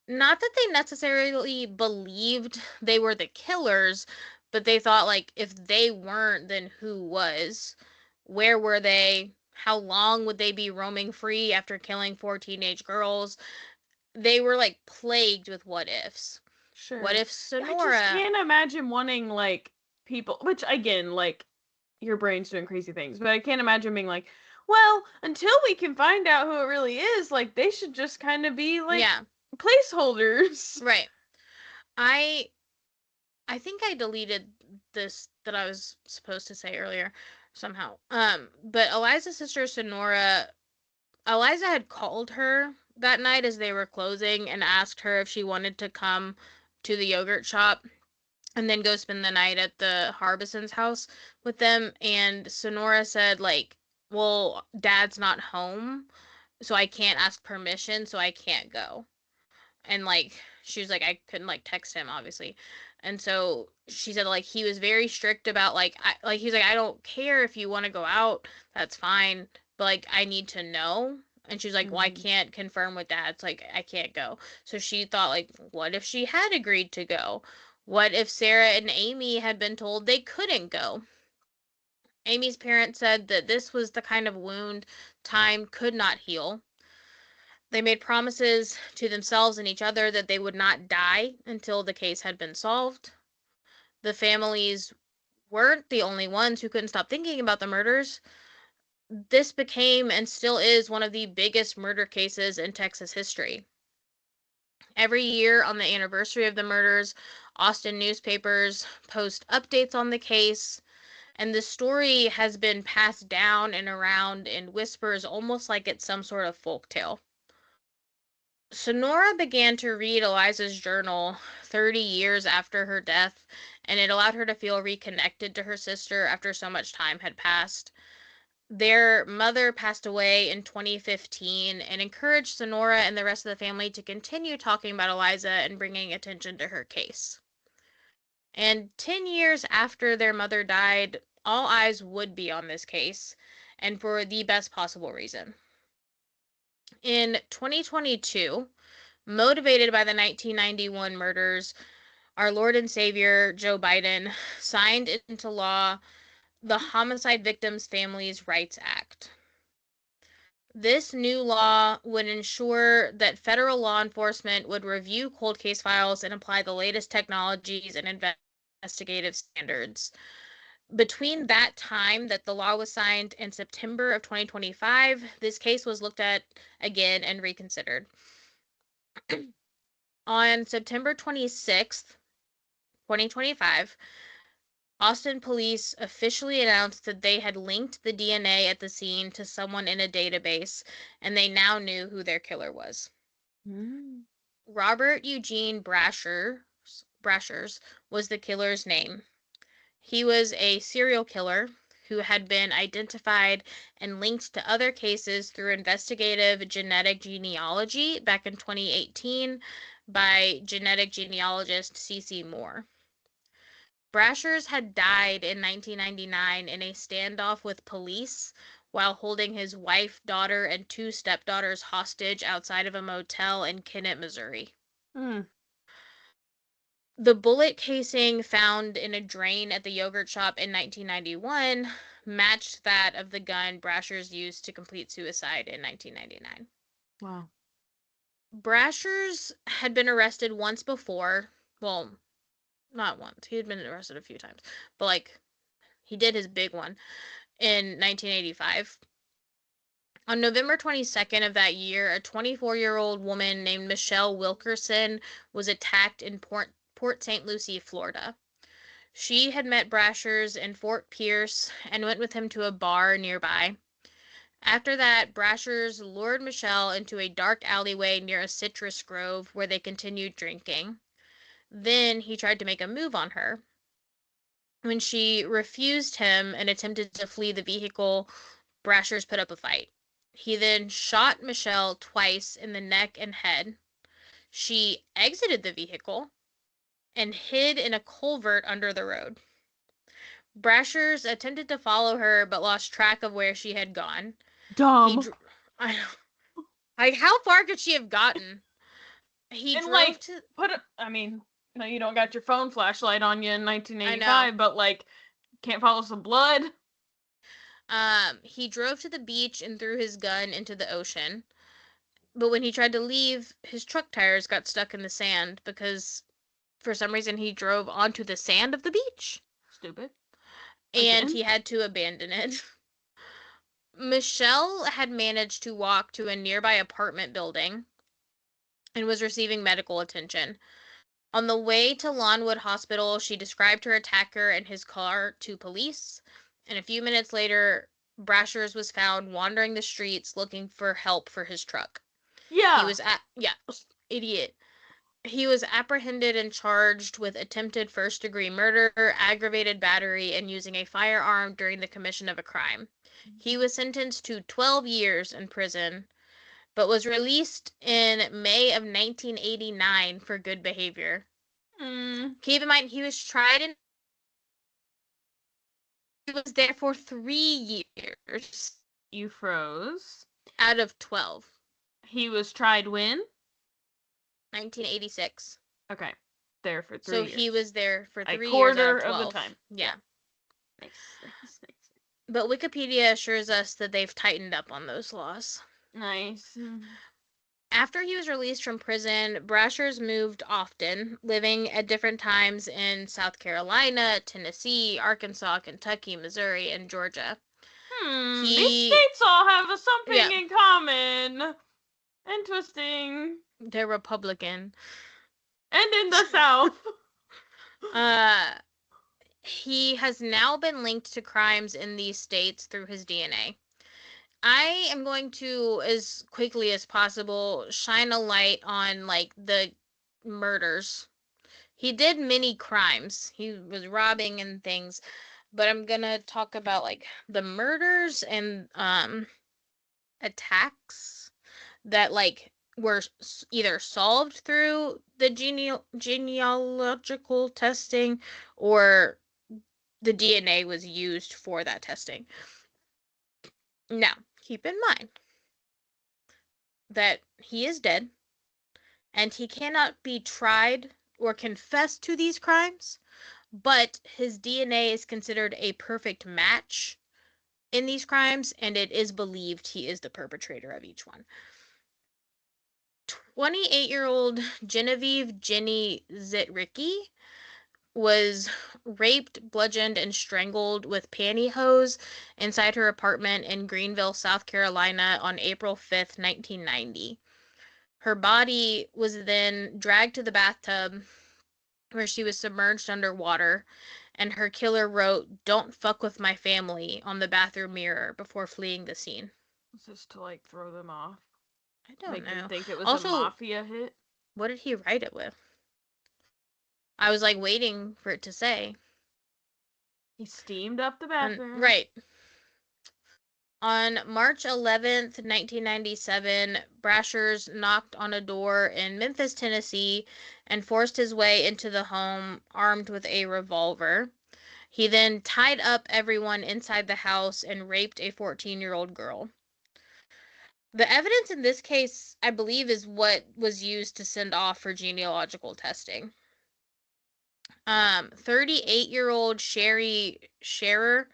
Not that they necessarily believed they were the killers, but they thought, like, if they weren't, then who was? Where were they? How long would they be roaming free after killing 4 teenage girls? They were, like, plagued with what ifs. Sure. What if Sonora... I just can't imagine wanting, like, people... Which, again, like, your brain's doing crazy things, but I can't imagine being like, well, until we can find out who it really is, like, they should just kind of be, like, placeholders. Right. I think I deleted this that I was supposed to say earlier somehow. But Eliza's sister Sonora, Eliza had called her that night as they were closing and asked her if she wanted to come to the yogurt shop and then go spend the night at the Harbison's house with them. And Sonora said, like, well, Dad's not home, so I can't ask permission, so I can't go. And, like, she was like, I couldn't, like, text him, obviously. And so she said, like, he was very strict about, like, he's like, I don't care if you want to go out, that's fine, but, like, I need to know. And she's like, well, I can't confirm with Dad. It's like, I can't go. So she thought, like, what if she had agreed to go? What if Sarah and Amy had been told they couldn't go? Amy's parents said that this was the kind of wound time could not heal. They made promises to themselves and each other that they would not die until the case had been solved. The families weren't the only ones who couldn't stop thinking about the murders. This became and still is one of the biggest murder cases in Texas history. Every year on the anniversary of the murders, Austin newspapers post updates on the case, and the story has been passed down and around in whispers almost like it's some sort of folk tale. Sonora began to read Eliza's journal 30 years after her death, and it allowed her to feel reconnected to her sister after so much time had passed. Their mother passed away in 2015 and encouraged Sonora and the rest of the family to continue talking about Eliza and bringing attention to her case. And 10 years after their mother died, all eyes would be on this case, and for the best possible reason. In 2022, motivated by the 1991 murders, our Lord and Savior, Joe Biden, signed into law the Homicide Victims Families' Rights Act. This new law would ensure that federal law enforcement would review cold case files and apply the latest technologies and investigative standards. Between that time that the law was signed and September of 2025, this case was looked at again and reconsidered. On September 26th, 2025, Austin police officially announced that they had linked the DNA at the scene to someone in a database, and they now knew who their killer was. Mm. Robert Eugene Brashers was the killer's name. He was a serial killer who had been identified and linked to other cases through investigative genetic genealogy back in 2018 by genetic genealogist C.C. Moore. Brashers had died in 1999 in a standoff with police while holding his wife, daughter, and two stepdaughters hostage outside of a motel in Kennett, Missouri. Mm. The bullet casing found in a drain at the yogurt shop in 1991 matched that of the gun Brashers used to complete suicide in 1999. Wow. Brashers had been arrested once before. Well, not once. He had been arrested a few times. But, like, he did his big one in 1985. On November 22nd of that year, a 24-year-old woman named Michelle Wilkerson was attacked in Port St. Lucie, Florida. She had met Brashers in Fort Pierce and went with him to a bar nearby. After that, Brashers lured Michelle into a dark alleyway near a citrus grove where they continued drinking. Then he tried to make a move on her. When she refused him and attempted to flee the vehicle, Brashers put up a fight. He then shot Michelle twice in the neck and head. She exited the vehicle and hid in a culvert under the road. Brashers attempted to follow her but lost track of where she had gone. Dumb. I know. Like, how far could she have gotten? He And drove like, to. I mean, no, you don't got your phone flashlight on you in I 1985, know. but like, can't follow some blood. He drove to the beach and threw his gun into the ocean. But when he tried to leave, his truck tires got stuck in the sand because for some reason he drove onto the sand of the beach. Stupid. And Again. he had to abandon it. Michelle had managed to walk to a nearby apartment building and was receiving medical attention. On the way to Lawnwood Hospital, she described her attacker and his car to police, and a few minutes later, Brashers was found wandering the streets looking for help for his truck. He Yeah. was idiot. He was apprehended and charged with attempted first-degree murder, aggravated battery, and using a firearm during the commission of a crime. He was sentenced to 12 years in prison, but was released in May of 1989 for good behavior. Keep in mind, he was tried and he was there for 3 years You froze. out of 12. He was tried when? 1986. Okay. there for 3 So years. he was there for A 3 years out quarter of of 12. the time. Yeah. Nice. But Wikipedia assures us that they've tightened up on those laws. Nice. After he was released from prison, Brashers moved often, living at different times in South Carolina, Tennessee, Arkansas, Kentucky, Missouri, and Georgia. These states all have something Yeah. in common. Interesting. They're Republican. And in the South. He has now been linked to crimes in these states through his DNA. I am going to, as quickly as possible, shine a light on, like, the murders. He did many crimes. He was robbing and things, but I'm gonna talk about, like, the murders and attacks that, like, were either solved through the genealogical testing, or the DNA was used for that testing. Now, keep in mind that he is dead and he cannot be tried or confess to these crimes, but his DNA is considered a perfect match in these crimes, and it is believed he is the perpetrator of each one. 28-year-old Genevieve Jenny Zitricki was raped, bludgeoned, and strangled with pantyhose inside her apartment in Greenville, South Carolina on April 5th, 1990. Her body was then dragged to the bathtub where she was submerged underwater, and her killer wrote, "Don't fuck with my family" on the bathroom mirror before fleeing the scene. Was this to, like, throw them off? I don't Make know. them think it was Also, a mafia hit? what did he write it with? I was, like, waiting for it to say. He steamed up the bathroom. Right. On March 11th, 1997, Brashers knocked on a door in Memphis, Tennessee, and forced his way into the home armed with a revolver. He then tied up everyone inside the house and raped a 14-year-old girl. The evidence in this case, I believe, is what was used to send off for genealogical testing. 38-year-old Sherry Scherer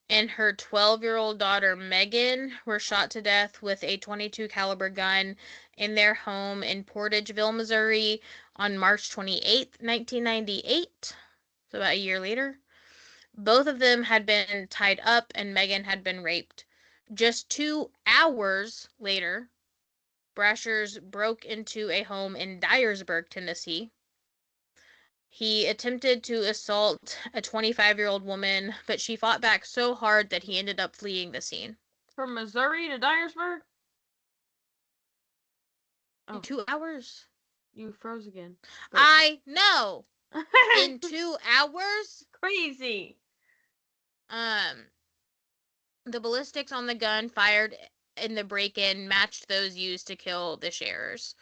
and her 12-year-old daughter Megan were shot to death with a .22 caliber gun in their home in Portageville, Missouri on March 28, 1998, so about a year later. Both of them had been tied up and Megan had been raped. Just 2 hours later, Brashers broke into a home in Dyersburg, Tennessee. He attempted to assault a 25-year-old woman, but she fought back so hard that he ended up fleeing the scene. From Missouri to Dyersburg? In 2 hours? You froze again. But... I know! In 2 hours? Crazy! The ballistics on the gun fired in the break-in matched those used to kill the Scherers.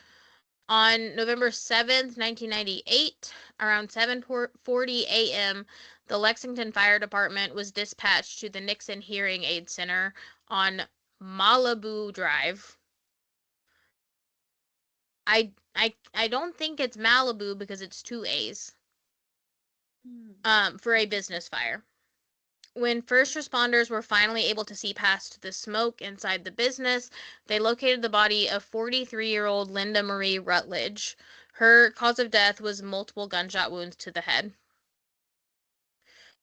On November 7th, 1998, around 7:40 a.m., the Lexington Fire Department was dispatched to the Nixon Hearing Aid Center on Malibu Drive. I don't think it's Malibu because it's 2 A's. For a business fire. When first responders were finally able to see past the smoke inside the business, they located the body of 43-year-old Linda Marie Rutledge. Her cause of death was multiple gunshot wounds to the head.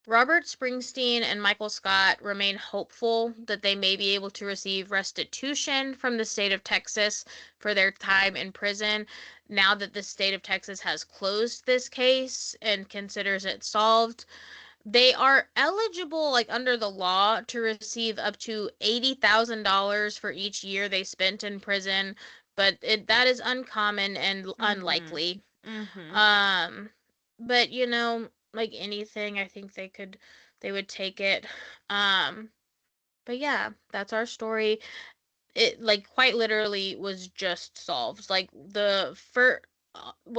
Robert Springsteen and Michael Scott remain hopeful that they may be able to receive restitution from the state of Texas for their time in prison now that the state of Texas has closed this case and considers it solved. They are eligible, like, under the law, to receive up to $80,000 for each year they spent in prison, but that is uncommon and unlikely. But, you know, like anything, I think they would take it. But yeah, that's our story. It, like, quite literally was just solved. Like, when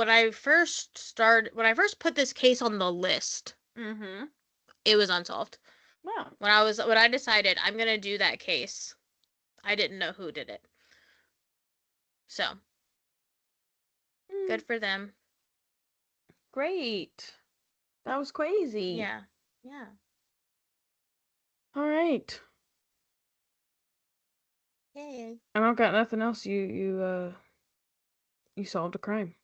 I first put this case on the list, it was unsolved. Wow. When I decided I'm gonna do that case, I didn't know who did it. So, good for them. great. That was crazy. Yeah. Yeah. All right. Yay. I don't got nothing else. You solved a crime.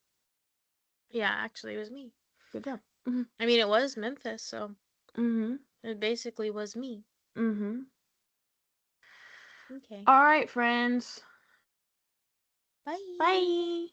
Yeah, actually, it was me. Good job. Mm-hmm. I mean, it was Memphis, so Mm-hmm. it basically was me. Mm-hmm. Okay. All right, friends. Bye. Bye.